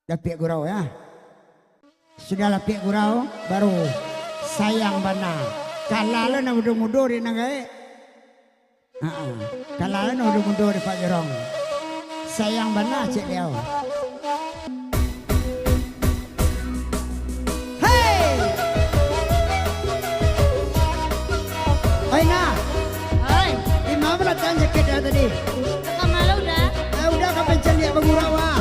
Lapik gurau ya. Sudah lapik gurau baru sayang bana. Kalala na mudo-mudo rin na gaya. Kalala na mudo-mudo rin Pak Jerong. Sayang bana cik liao. Hey! Oi na. Hai. Imam latihan jaket ya tadi. Kamala udah? Udah kapan celiak bagurau ah.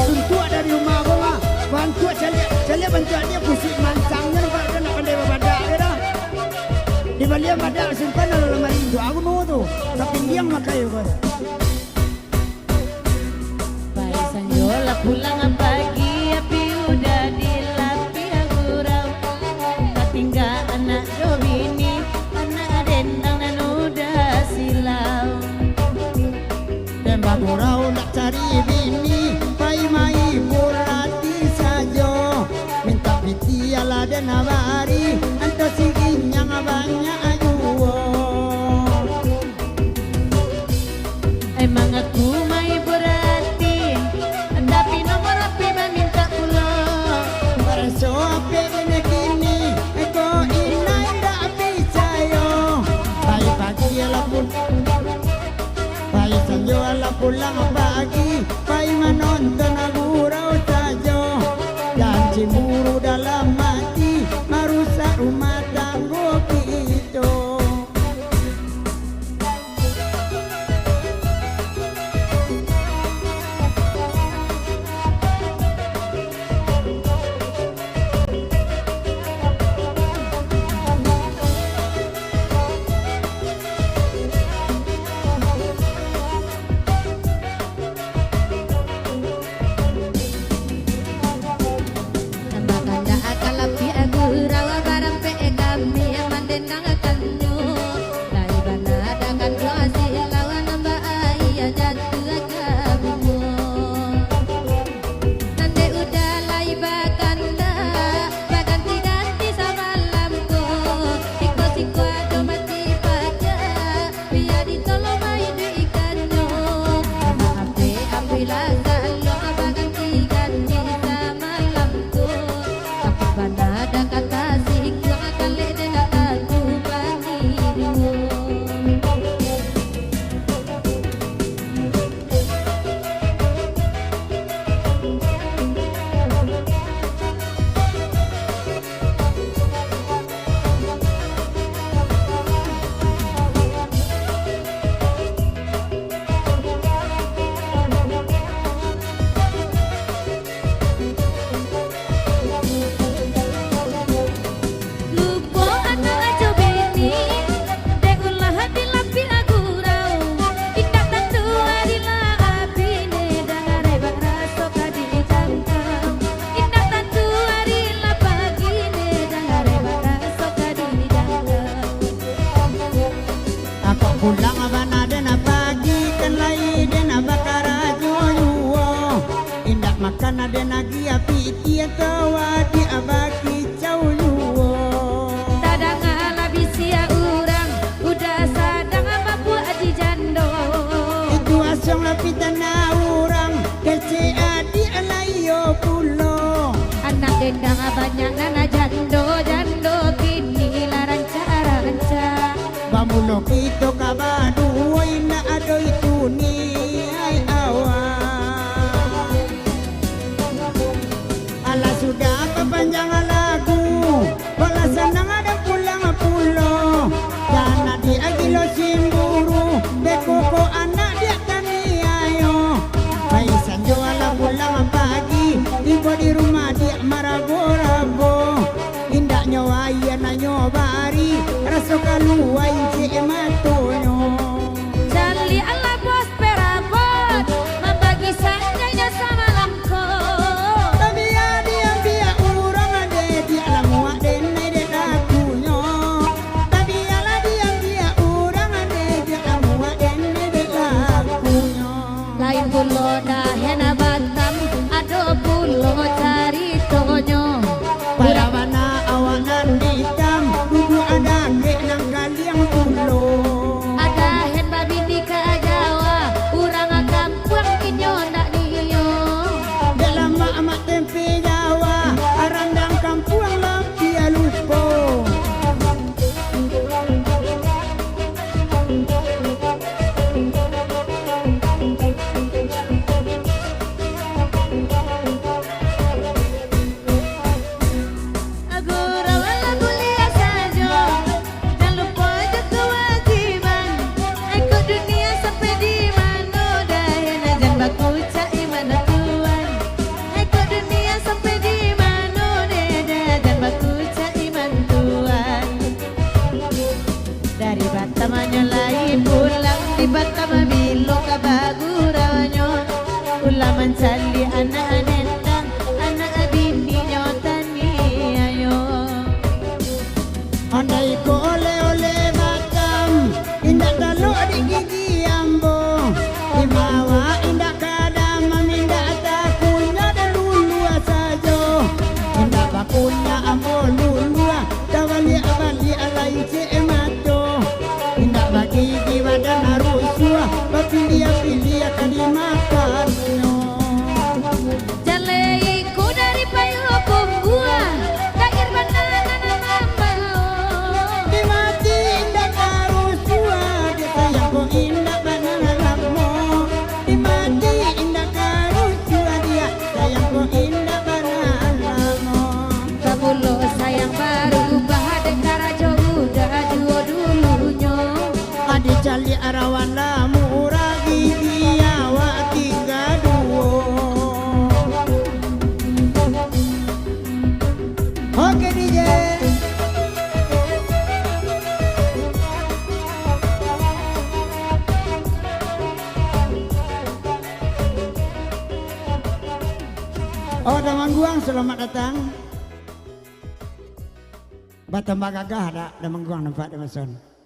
Suntuk dari rumah aku mah. Bantu celiak bantu dia pusing mancangnya nampak kan nak pandai badak ke dah. Di balik badak simpan dalam lemari itu. Aku mau tu. Tapi dia makai aku. Baik Sanjola pulang pagi api udah dilapi gurau. Tak tinggal anak Jobini, anak dendang dan udah silau. Dan bagurau nak cari bini, mai burati sajo. Minta piti ala dan abari, anto siginya banyak ajuwo. Emang aku mai berhati, tapi nomor api minta pulang. Paraso api ini kini, eko ina indah api sayo. Bayi pagi ala pun, bayi sanjo ala pulang pagi, bayi menonton agurau sajo. Dan cemburu dalam mati, merusak rumah tangga kita. Pulang abana dena pagi kan lai dena bakara joyo. Indak makan dena gia piti atau di abaki cauyo. Tadang ala bisia urang, udah sadang apa buat di jando. Itu asong lapi tanah urang, kece adi alayo pulo. Anak dendang banyak nana jando kini larang cara. Bamulo kito kabadu na ado itu ni ay awa. Ala sudah panjang lagu, wala sanang ada pulang pulo. Karena di agilo simburu, bekoko anak dia kami ayo. Bayi sanjo ala pulang pagi, ibu di rumah dia marago-rago. Indaknya waya na nyobari, rasa kaluai cik matonyo. Jali ala bos perabot, membagi sanjanya sama lamko. Tapi ya dia urang ade dia lamuak denai de dakunyo. Tapi ala dia urang ade dia lamuak denai de dakunyo. Lain pulo dahena Batam, ado pulo cari tonyo. Para mana awangan hitam, kudu ada gek nang kaliang pulo. Ada hen babi di Jawa, urang kampung inyo nak diyo. Dalam ulah mencari anak nendang anak bini nyotani ayo. Andai ko oleh-oleh macam indah taluk di gigi ambo Imawa indah kadang memindah takunya dan lulua saja Indah bakunya ambo lulua Tawali abali alai mato Indah bagi jiwa dan harusua Bapilia-pilia kadimakan Jalaiku dari payu pembuah Kair banana mau Dimati indah karusua Dia sayang ko indah banana lamo Dimati indah karusua Dia sayang ko indah banana lamo Kabulo sayang baru bahade karajo udah duo dulunya Adi cali arawan lamu uragi dia wa tiga duo Oke DJ Oh Damangguang selamat datang Batam Bagagah ada Damangguang nampak Damason